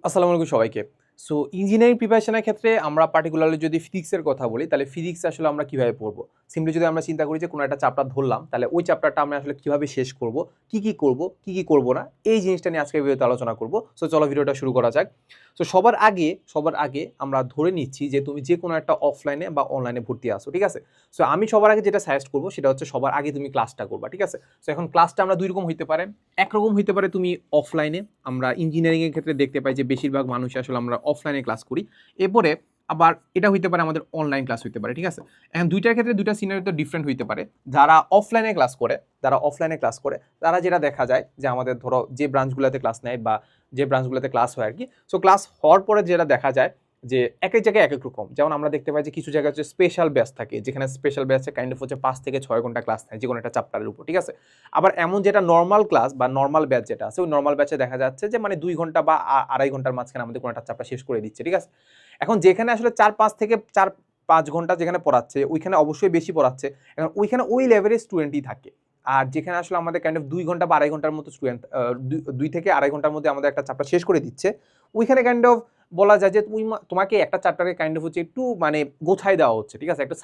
আসসালামু আলাইকুম সবাইকে। সো ইঞ্জিনিয়ারিং প্রিপারেশনের ক্ষেত্রে আমরা পার্টিকুলারলি যদি ফিজিক্সের কথা বলি, তাহলে ফিজিক্স আসলে আমরা কিভাবে পড়বো? সিম্পলি যদি আমরা চিন্তা করি যে কোনো একটা চ্যাপ্টার ধরলাম, তাহলে ওই চ্যাপ্টারটা আমরা আসলে কিভাবে শেষ করব, কি করব, কি করব না, এই জিনিসটা নিয়ে আজকের ভিডিওতে আলোচনা করব। সো চলো ভিডিওটা শুরু করা যাক। সো সবার আগে আমরা ধরে নিচ্ছি যে তুমি যে কোনো একটা অফলাইনে বা অনলাইনে ভর্তি আসো, ঠিক আছে? সো আমি সবার আগে যেটা সাজেস্ট করব সেটা হচ্ছে সবার আগে তুমি ক্লাসটা করবা, ঠিক আছে? সো এখন ক্লাসটা আমরা দুই রকম হইতে পারে। একরকম হইতে পারে তুমি অফলাইনে, আমরা ইঞ্জিনিয়ারিং এর ক্ষেত্রে দেখতে পাই যে বেশিরভাগ মানুষ আসলে আমরা অফলাইনে ক্লাস করি। এরপরে আবার এটা হইতে পারে আমাদের অনলাইন ক্লাস হইতে পারে, ঠিক আছে? এখন দুইটার ক্ষেত্রে দুইটা সিনারিও তো ডিফারেন্ট হইতে পারে। যারা অফলাইনে ক্লাস করে তারা যেটা দেখা যায় যে আমাদের ধরো যে ব্রাঞ্চগুলোতে ক্লাস নেয় বা যে ব্রাঞ্চগুলোতে ক্লাস হয় আর কি। সো ক্লাস হওয়ার পরে যেটা দেখা যায় যে এক এক জায়গায় এক এক রকম। যেমন আমরা দেখতে পাই যে কিছু জায়গায় হচ্ছে স্পেশাল ব্যাচ থাকে, যেখানে স্পেশাল ব্যাচে কাইন্ড অফ হচ্ছে 5 থেকে 6 ঘন্টা ক্লাস নেয় যে কোনো একটা চ্যাপ্টারের উপর, ঠিক আছে? আবার এমন যেটা নর্মাল ক্লাস বা নর্মাল ব্যাচ যেটা আছে, ওই নর্মাল ব্যাচে দেখা যাচ্ছে যে মানে 2 ঘন্টা বা আড়াই ঘন্টার মাঝখানে আমাদের কোনো একটা চ্যাপ্টার শেষ করে দিচ্ছে, ঠিক আছে? এখন যেখানে আসলে 4-5 ঘন্টা যেখানে পড়াচ্ছে, ওইখানে অবশ্যই বেশি পড়াচ্ছে। এখন ওইখানে ওই লেভেলের স্টুডেন্টই থাকে। আর যেখানে আসলে আমাদের কাইন্ড অফ 2 ঘন্টা বা আড়াই ঘন্টার মতো স্টুডেন্ট, 2 থেকে আড়াই ঘন্টার মধ্যে আমাদের একটা চ্যাপ্টার শেষ করে দিচ্ছে, ওইখানে কাইন্ড অফ বলা যায় যে তোমাকে একটা চ্যাপ্টারে কাইন্ড অফ হচ্ছে একটু মানে গোছায় দেওয়া হচ্ছে, ঠিক আছে? একটু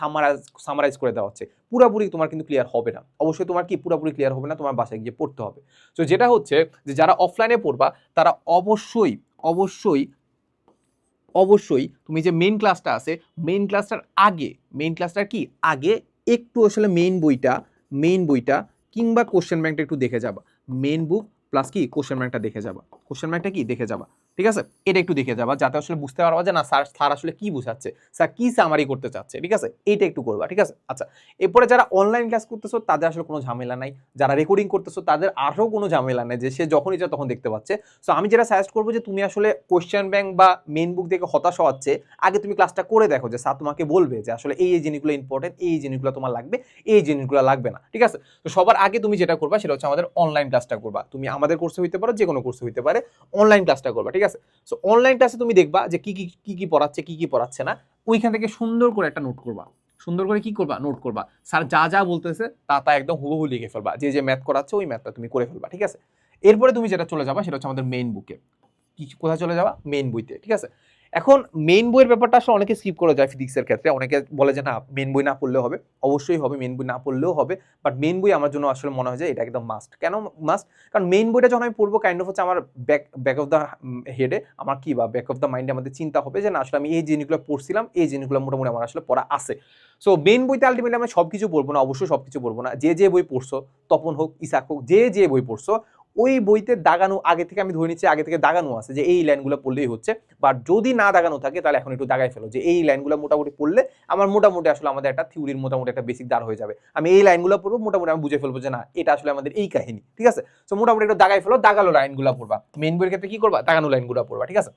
সামারাইজ করে দেওয়া হচ্ছে। পুরোপুরি তোমার কিন্তু ক্লিয়ার হবে না। অবশ্যই তোমার কি পুরোপুরি ক্লিয়ার হবে না, তোমার বাসায় গিয়ে পড়তে হবে। তো যেটা হচ্ছে যে যারা অফলাইনে পড়বা তারা অবশ্যই অবশ্যই তুমি যে মেইন ক্লাসটা আছে, মেইন ক্লাসটার কি আগে একটু আসলে মেইন বইটা কিংবা কোশ্চেন ব্যাংকটা একটু দেখে যাবা। মেইন বুক প্লাস কি কোশ্চেন ব্যাংকটা দেখে যাবা। কোশ্চেন ব্যাংকটা কি দেখে যাবা, ঠিক আছে? এটা একটু দেখে যাবা যাতে আসলে বুঝতে পারবা যে না স্যার আসলে কি বোঝাচ্ছে, স্যার কি সামারি করতে চাচ্ছে, ঠিক আছে? এইটা একটু করবা, ঠিক আছে? আচ্ছা, এরপরে যারা অনলাইন ক্লাস করতেছো তাদের আসলে কোনো ঝামেলা নাই। যারা রেকর্ডিং করতেছো তাদের আরও কোনো ঝামেলা নেই যে সে যখন ইচ্ছা তখন দেখতে পাচ্ছে। সো আমি যেটা সাজেস্ট করবো যে তুমি আসলে কোশ্চেন ব্যাংক বা মেইন বুক দেখে হতাশ হওয়াচ্ছে আগে তুমি ক্লাসটা করে দেখো, যে স্যার তোমাকে বলবে যে আসলে এই জিনিসগুলো ইম্পর্টেন্ট, এই জিনিসগুলো তোমার লাগবে, এই জিনিসগুলো লাগবে না, ঠিক আছে? তো সবার আগে তুমি যেটা করবা সেটা হচ্ছে আমাদের অনলাইন ক্লাসটা করবা। তুমি আমাদের কোর্সে হইতে পারো, যে কোনো কোর্সে হইতে পারে, অনলাইন ক্লাসটা করবা, ঠিক আছে? সো অনলাইন ক্লাসে তুমি দেখবা যে কি পড়াচ্ছে, কি পড়াচ্ছে না, ওইখান থেকে সুন্দর করে একটা নোট করবা। সুন্দর করে কি করবা, নোট করবা। স্যার যা বলতেছে তা একদম হুবহু লিখে ফেলবা। যে ম্যাথ করাচ্ছে ওই ম্যাথটা তুমি করে ফেলবা, ঠিক আছে? এরপরে তুমি যেটা চলে যাবা সেটা হচ্ছে আমাদের মেইন বুকে। কোথায় চলে যাবা, মেইন বইতে, ঠিক আছে? এখন মেইন বইয়ের ব্যাপারটা আসলে অনেকে স্কিপ করে যায় ফিজিক্সের ক্ষেত্রে। অনেকে বলে যে না মেইন বই না পড়লেও হবে। অবশ্যই হবে, মেইন বই না পড়লেও হবে। বাট মেইন বই আমার জন্য আসলে মনে হয় যে এটা একদম মাস্ট। কেন মাস্ট? কারণ মেইন বইটা যখন আমি পড়বো কাইন্ড অফ হচ্ছে আমার ব্যাক অফ দ্য হেডে আমার কি বা ব্যাক অফ দ্য মাইন্ডে আমাদের চিন্তা হবে যে না আসলে আমি এই জিনিসগুলো পড়ছিলাম, এই জিনিসগুলো মোটামুটি আমার আসলে পড়া আছে। সো মেইন বইতে আলটিমেটলি আমরা সবকিছু পড়বো না, অবশ্যই সবকিছু পড়বো না। যে বই পড়ছো, তপন হোক, ইসাক হোক, যে বই পড়ছো, ওই বইতে দাগানো আগে থেকে, আমি ধরে নিচ্ছি আগে থেকে দাগানো আছে যে এই লাইনগুলো পড়লেই হচ্ছে। বাট যদি না দাগানো থাকে তাহলে এখন একটু দাগাই ফেলো যে এই লাইনগুলো মোটামুটি পড়লে আমার মোটামুটি আসলে আমাদের একটা থিওরির মোটামুটি একটা বেসিক দাঁড় হয়ে যাবে। আমি এই লাইনগুলো পড়বো, মোটামুটি আমি বুঝে ফেলবো যে না এটা আসলে আমাদের এই কাহিনী, ঠিক আছে? সো মোটামুটি একটু দাগাই ফেলো, দাগালো লাইনগুলো পড়বা। মেইন বইয়ের ক্ষেত্রে কি করবা, দাগানো লাইনগুলো পড়বা, ঠিক আছে?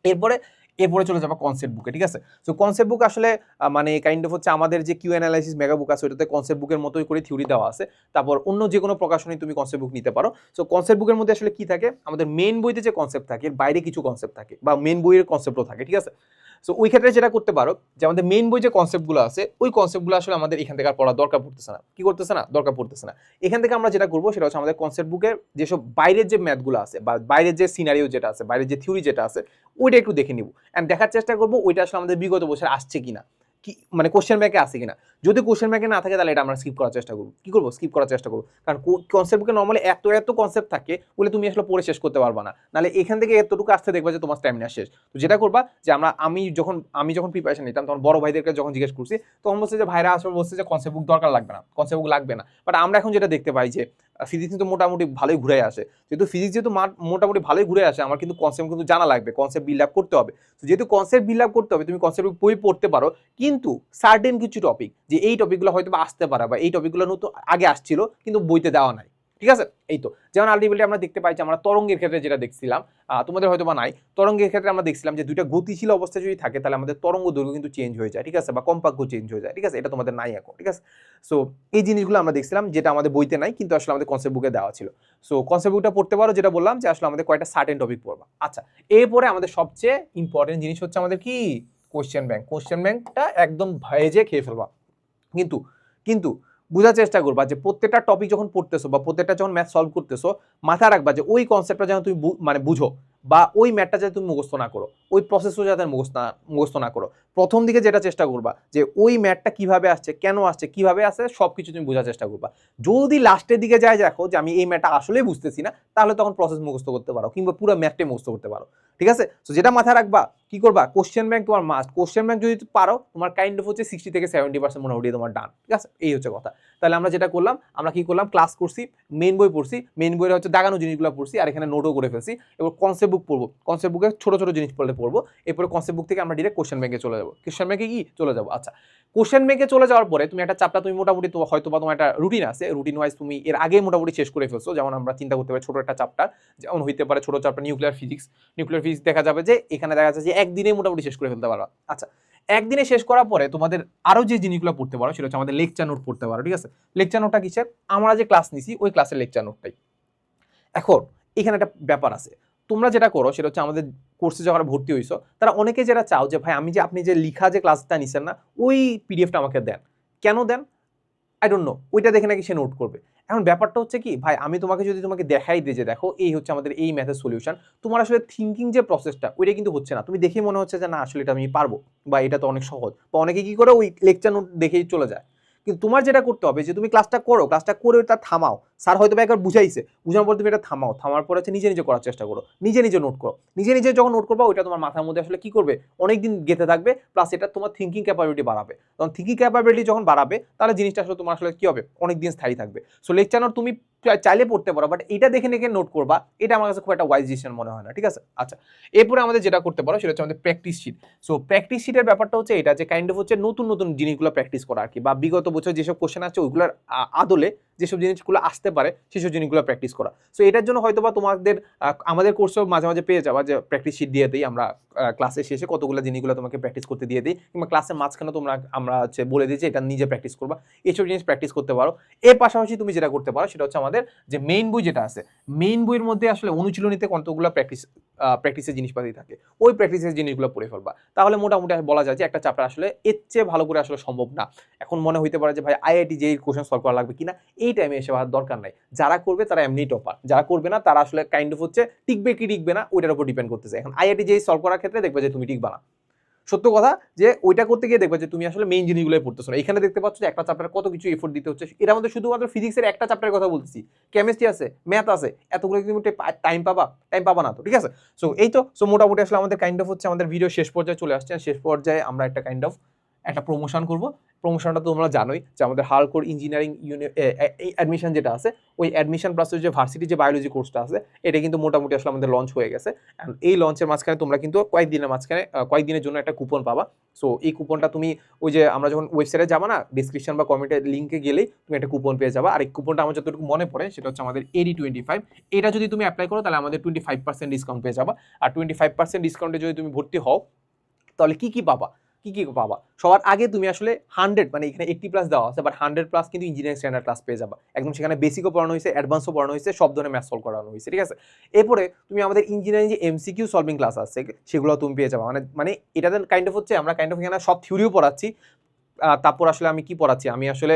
এরপরে এরপরে চলে যাবো কনসেপ্ট বুকে, ঠিক আছে? সো কনসেপ্ট বুক আসলে মানে কাইন্ড অফ হচ্ছে আমাদের যে কিউ অ্যানালাইসিস মেগা বুক আছে ওটাতে কনসেপ্ট বুকের মতোই করে থিওরি দেওয়া আছে। তারপর অন্য যে কোনো প্রকাশনী তুমি কনসেপ্ট বুক নিতে পারো। সো কনসেপ্ট বুকের মধ্যে আসলে কি থাকে, আমাদের মেইন বইতে যে কনসেপ্ট থাকে এর বাইরে কিছু কনসেপ্ট থাকে বা মেইন বইয়ের কনসেপ্টও থাকে, ঠিক আছে? সো ওই ক্ষেত্রে যেটা করতে পারো যে আমাদের মেইন বই যে কনসেপ্টগুলো আছে ওই কনসেপ্টগুলো আসলে আমাদের এখান থেকে আর পড়া দরকার পড়তেছে না। কি করতেছে না, দরকার পড়তেছে না। এখান থেকে আমরা যেটা করবো সেটা হচ্ছে আমাদের কনসেপ্ট বুকের যেসব বাইরের যে ম্যাথগুলো আছে বা বাইরের যে সিনারিও যেটা আছে, বাইরের যে থিওরি যেটা আছে, ওইটা একটু দেখে নিব অ্যান্ড দেখার চেষ্টা করবো ওইটা আসলে আমাদের বিগত বছর আসছে কিনা, কি মানে কোশ্চেন ব্যাংকে আছে কিনা। যদি কোশ্চেন ব্যাংকে না থাকে তাহলে এটা আমরা স্কিপ করার চেষ্টা করবো। কি করবো, স্কিপ করার চেষ্টা করবো। কারণ কনসেপ্ট বুকে নর্মালি এত কনসেপ্ট থাকে বলে তুমি আসলে পড়ে শেষ করতে পারবা না। নাহলে এখান থেকে এতটুকু আসতে দেখবা যে তোমার স্ট্যামিনা শেষ। তো যেটা করবা যে আমি যখন প্রিপারেশন নিতাম তখন বড় ভাইদেরকে যখন জিজ্ঞেস করছি তখন বলছে যে ভাইরা আসলে বলছে যে কনসেপ্ট বুক দরকার লাগবে না, কনসেপ্ট বুক লাগবে না। বাট আমরা এখন যেটা দেখতে পাই যে ফিজিক্স কিন্তু মোটামুটি ভালোই ঘুরে আসে। যেহেতু মোটামুটি ভালোই ঘুরে আসে, আমার কিন্তু কনসেপ্ট কিন্তু জানা লাগবে, কনসেপ্ট বিল্ড আপ করতে হবে। তো যেহেতু কনসেপ্ট বিল্ড আপ করতে হবে, তুমি কনসেপ্ট বই পড়তে পারো, কিন্তু সার্টেন কিছু টপিক যে এই টপিকগুলো হয়তো বা আসতে পারে বা এই টপিকগুলো নতুন আগে আসছিল কিন্তু বইতে দেওয়া নাই, ঠিক আছে? এই তো যেমন আলটিমেটলি আমরা দেখতে পাই যে আমরা তরঙ্গের ক্ষেত্রে যেটা দেখছিলাম, তোমাদের হয়তো বা নাই, তরঙ্গের ক্ষেত্রে আমরা দেখছিলাম যে দুইটা গতিশীল অবস্থায় যদি থাকে তাহলে আমাদের তরঙ্গ দৈর্ঘ্য কিন্তু চেঞ্জ হয়ে যায়, ঠিক আছে? বা কম্পাঙ্ক চেঞ্জ হয়ে যায়, ঠিক আছে? এটা তোমাদের নাই এখন, ঠিক আছে? সো এই জিনিসগুলো আমরা দেখছিলাম যেটা আমাদের বইতে নাই কিন্তু আসলে আমাদের কনসেপ্ট বুকে দেওয়া ছিল। সো কনসেপ্ট বুকটা পড়তে পারো, যেটা বললাম যে আসলে আমাদের কয়েকটা সার্টেন টপিক পড়বা। আচ্ছা, এরপরে আমাদের সবচেয়ে ইম্পর্টেন্ট জিনিস হচ্ছে আমাদের কি, কোশ্চেন ব্যাংক। কোশ্চেন ব্যাংকটা একদম ভেজে খেয়ে ফেলবা। কিন্তু কিন্তু বোঝার চেষ্টা করবা যে প্রত্যেকটা টপিক যখন পড়তেছো বা প্রত্যেকটা যখন ম্যাথ সলভ করতেছো মাথায় রাখবা যে ওই কনসেপ্টটা যেন তুমি মানে বুঝো। বা ওই ম্যাথটা যাতে তুমি মুখস্থ না করো, ওই প্রসেসও যাতে মুখস্থ না করো। প্রথম দিকে যেটা চেষ্টা করবা যে ওই ম্যাথটা কিভাবে আসছে, কেন আসছে, কিভাবে আসছে সবকিছু তুমি বোঝার চেষ্টা করবা। যদি লাস্টের দিকে যায় দেখো যে আমি এই ম্যাথটা আসলেই বুঝতেছি না, তাহলে তখন প্রসেস মুখস্থ করতে পারো কিংবা পুরো ম্যাথটাই মুখস্থ করতে পারো। ঠিক আছে, তো যেটা মাথায় রাখবা কি করবা, কোশ্চেন ব্যাংক তোমার মাস্ট। কোশ্চেন ব্যাংক যদি পারো তোমার কাইন্ড অফ হচ্ছে 60 থেকে 70% মোটামুটি তোমার ডান। ঠিক আছে, এই হচ্ছে কথা। তাহলে আমরা যেটা করলাম, আমরা কি করলাম, ক্লাস করছি, মেইন বই পড়ছি, মেইন বইয়ের হচ্ছে দাগানো জিনিসগুলো পড়ছি, আর এখানে নোটও করে ফেলছি। এবার কনসেপ্ট বুক পড়বো, কনসেপ্ট বুকে ছোট ছোট জিনিস পড়বো। এরপরে কনসেপ্ট বুক থেকে আমরা ডিরেক্ট কোশ্চেন ব্যাংকে চলে যাবো। কোশ্চেন ব্যাংকে কি চলে যাবো, আচ্ছা কোশ্চেন ব্যাংকে চলে যাওয়ার পরে তুমি একটা চ্যাপ্টার তুমি মোটামুটি হয়তো বা তোমার একটা রুটিন আছে, রুটিন ওয়াইজ তুমি এর আগে মোটামুটি শেষ করে ফেলছো। যেমন আমরা চিন্তা করতে পারি ছোট একটা চ্যাপ্টার, যেমন হইতে পারে ছোট chapter nuclear physics. Nuclear physics দেখা যাবে যে এখানে দেখা যাচ্ছে যে একদিনে মোটামুটি শেষ করে ফেলতে পারবা। আচ্ছা, একদিনে শেষ করার পরে তোমাদের আরো যে জিনিসগুলো পড়তে পারো সেটা হচ্ছে আমাদের লেকচার নোট পড়তে পারো। ঠিক আছে, লেকচার নোটটা কিসের, আমরা যে ক্লাস নিছি ওই ক্লাসের লেকচার নোটটাই। এখন এখানে একটা ব্যাপার আছে, তোমরা যেটা করো সেটা হচ্ছে আমাদের কোর্সে যারা ভর্তি হইছো তারা অনেকে যারা চাও যে ভাই আমি যে আপনি যে লিখা যে ক্লাসটা নিছেন না ওই পিডিএফটা আমাকে দেন। কেন দেন আই ডোন্ট নো, ওইটা দেখে নাকি সে নোট করবে। এখন ব্যাপারটা হচ্ছে কি ভাই, আমি তোমাকে দেখাই দিই যে দেখো এই হচ্ছে আমাদের এই ম্যাথের সলিউশন, তোমার আসলে থিঙ্কিং যে প্রসেসটা ওইটা কিন্তু হচ্ছে না। তুমি দেখেই মনে হচ্ছে যে না আসলে এটা আমি পারবো বা এটা তো অনেক সহজ, বা অনেকে কি করে ওই লেকচার নোট দেখেই চলে যায়। কিন্তু তোমার যেটা করতে হবে যে তুমি ক্লাসটা করো, ক্লাসটা করে ওটা থামাও। স্যার হয়তো একবার বুঝাইছে, বুঝানোর পর তুমি এটা থামাও, থামার পর হচ্ছে নিজে নিজে করার চেষ্টা করো, নিজে নিজে নোট করো। নিজে নিজে যখন নোট করবা ওইটা তোমার মাথার মধ্যে আসলে কি করবে, অনেকদিন গেঁথে থাকবে, প্লাস এটা তোমার থিঙ্কিং ক্যাপাবিলিটি বাড়াবে। তখন থিঙ্কিং ক্যাপাবিলিটি যখন বাড়াবে তাহলে জিনিসটা আসলে তোমার আসলে কি হবে, অনেকদিন স্থায়ী থাকবে। সো লেকচার নোট তুমি চাইলে পড়তে পারো, বাট এটা দেখে দেখে নোট করবা এটা আমার কাছে খুব একটা ওয়াইজ ডিসিশন মনে হয় না। ঠিক আছে, আচ্ছা এরপরে আমাদের যেটা করতে পারো সেটা হচ্ছে আমাদের প্র্যাকটিস শিট। সো প্র্যাকটিস শিটের ব্যাপারটা হচ্ছে এটা যে কাইন্ড অফ হচ্ছে নতুন নতুন জিনিসগুলো প্র্যাকটিস করা আর কি, বা বিগত বছর যেসব কোশ্চেন আছে ওইগুলোর আদলে যেসব জিনিসগুলো আসতে পারে সেসব জিনিসগুলো প্র্যাকটিস করা। সো এটার জন্য হয়তো বা তোমাদের আমাদের কোর্সেও মাঝে মাঝে পেয়ে যাবা যে প্র্যাকটিস শিট দিয়ে দিই আমরা, ক্লাসের শেষে কতগুলো জিনিসগুলো তোমাকে প্র্যাকটিস করতে দিয়ে দিই, কিংবা ক্লাসের মাঝখানে আমরা হচ্ছে বলে দিই যে এটা নিজে প্র্যাকটিস করবা, এইসব জিনিস প্র্যাকটিস করতে পারো। এর পাশাপাশি তুমি যেটা করতে পারো সেটা হচ্ছে আমাদের যে মেইন বই যেটা আছে, মেইন বইয়ের মধ্যে আসলে অনুশীলনীতে কতগুলো প্র্যাকটিসের জিনিসপাতি থাকে, ওই প্র্যাকটিসের জিনিসগুলো পড়ে ফেলবা। তাহলে মোটামুটি বলা যায় যে একটা চ্যাপ্টার আসলে এর চেয়ে ভালো করে আসলে সম্ভব না। এখন মনে হইতে পারে যে ভাই আইআইটি যেই কোশ্চেন সলভ করা লাগবে কিনা, এই টাইমে এসে হওয়ার দরকার নাই। যারা করবে তারা এমনি টপার, যারা করবে না তারা আসলে কাইন্ড অফ হচ্ছে টিকবে কি টিকবে না ওইটার উপর ডিপেন্ড করতেছে। এখন আইআইটি যেই সলভ করার ক্ষেত্রে দেখবে যে তুমি টিকবা না, সত্য কথা, যে ওইটা করতে গিয়ে দেখবে যে তুমি আসলে মেইন জিনিসগুলোই পড়তেছো না। এখানে দেখতে পাচ্ছ যে একটা চ্যাপ্টারে কত কিছু এফোর্ট দিতে হচ্ছে, এর মধ্যে শুধুমাত্র ফিজিক্সের একটা চ্যাপ্টারের কথা বলতেছি, কেমিস্ট্রি আছে, ম্যাথ আছে, এতগুলো তুমি টাইম পাবা না তো। ঠিক আছে, সো এই তো, সো মোটামুটি আসলে আমাদের কাইন্ড অফ হচ্ছে আমাদের ভিডিও শেষ পর্যায়ে চলে আসছে। শেষ পর্যায়ে আমরা একটা কাইন্ড অফ একটা প্রমোশন করব। প্রমোশনটা তো তোমরা জানোই যে আমাদের হালকোর ইঞ্জিনিয়ারিং অ্যাডমিশন যেটা আছে, ওই অ্যাডমিশন প্লাস যে ভার্সিটি যে বায়োলজি কোর্সটা আছে এটা কিন্তু মোটামুটি আসলে আমাদের লঞ্চ হয়ে গেছে। এই লঞ্চের মাঝখানে তোমরা কিন্তু কয়েকদিনের জন্য একটা কুপন পাবা। সো এই কুপনটা তুমি ওই যে আমরা যখন ওয়েবসাইটে যাবা না, ডিসক্রিপশন বা কমেন্টের লিঙ্কে গেলেই তুমি একটা কুপন পেয়ে যাবা। আর এই কুপনটা আমার যতটুকু মনে পড়ে সেটা হচ্ছে আমাদের AD25। এটা যদি তুমি অ্যাপ্লাই করো তাহলে আমাদের 25% ডিসকাউন্ট পেয়ে যাবা। আর 25% ডিসকাউন্টে যদি তুমি ভর্তি হও তাহলে কি কি পাবা, সবার আগে তুমি আসলে 100 মানে এখানে 80+ দেওয়া আছে, বাট 100+ কিন্তু ইঞ্জিনিয়ারিং স্ট্যান্ডার্ড ক্লাস পেয়ে যাবা। একদম সেখানে বেসিকও পড়ানো হয়েছে, অ্যাডভান্সও পড়ানো হয়েছে, সব ধরনের ম্যাথ সলভ করানো হয়েছে। ঠিক আছে, এরপরে তুমি আমাদের ইঞ্জিনিয়ারিং যে এমসিকিউ সলভিং ক্লাস আছে সেগুলো তুমি পেয়ে যাবা। মানে এটাতে কাইন্ড অফ হচ্ছে আমরা কাইন্ড অফ এখানে সব থিওরিও পড়াচ্ছি, তারপর আসলে আমি কি পড়াচ্ছি, আমি আসলে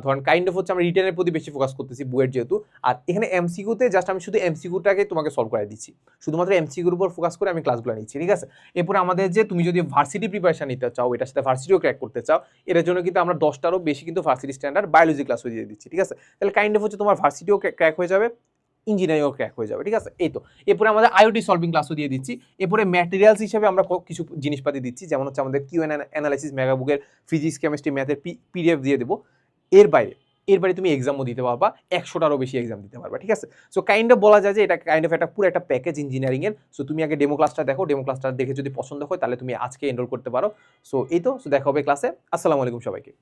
ধরেন কাইন্ড অফ হচ্ছে আমরা রিটেনের প্রতি বেশি ফোকাস করতেছি বুয়েট যেহেতু। আর এখানে এমসিকিউতে জাস্ট আমি শুধু এমসিকিউটাকে তোমাকে সলভ করে দিচ্ছি, শুধুমাত্র এমসিকিউর উপর ফোকাস করে আমি ক্লাসগুলো নিচ্ছি। ঠিক আছে, এরপরে আমাদের যে তুমি যদি ভার্সিটি প্রিপারেশন নিতে চাও, এটার সাথে ভার্সিটিও ক্র্যাক করতে চাও, এর জন্য কিন্তু আমরা 10টারও বেশি কিন্তু ভার্সিটি স্ট্যান্ডার্ড বায়োলজি ক্লাসও দিয়ে দিচ্ছি। ঠিক আছে, তাহলে কাইন্ড অফ হচ্ছে তোমার ভার্সিটিও ক্র্যাক হয়ে যাবে, ইঞ্জিনিয়ারিংও ক্র্যাক হয়ে যাবে। ঠিক আছে, এই তো। এরপরে আমাদের আইওটি সলভিং ক্লাসও দিয়ে দিচ্ছি। এরপরে ম্যাটেরিয়ালস হিসেবে আমরা কিছু জিনিসপাতি দিচ্ছি, যেমন হচ্ছে আমাদের কিউএন অ্যানালাইসিস মেগাবুকের ফিজিক্স কেমিস্ট্রি ম্যাথের পিডিএফ দিয়ে দেবো। এর বাইরে তুমি এক্সামও দিতে পারবা, 100টারও বেশি এক্সাম দিতে পারবা। ঠিক আছে, সো কাইন্ড অফ বলা যায় যে এটা কাইন্ড অফ একটা পুরো একটা প্যাকেজ ইঞ্জিনিয়ারিং এর। সো তুমি আগে ডেমো ক্লাসটা দেখো, ডেমো ক্লাসটা দেখে যদি পছন্দ হয় তাহলে তুমি আজকে এনরোল করতে পারো। সো এই তো, সো দেখা হবে ক্লাসে। আসসালামু আলাইকুম সবাইকে।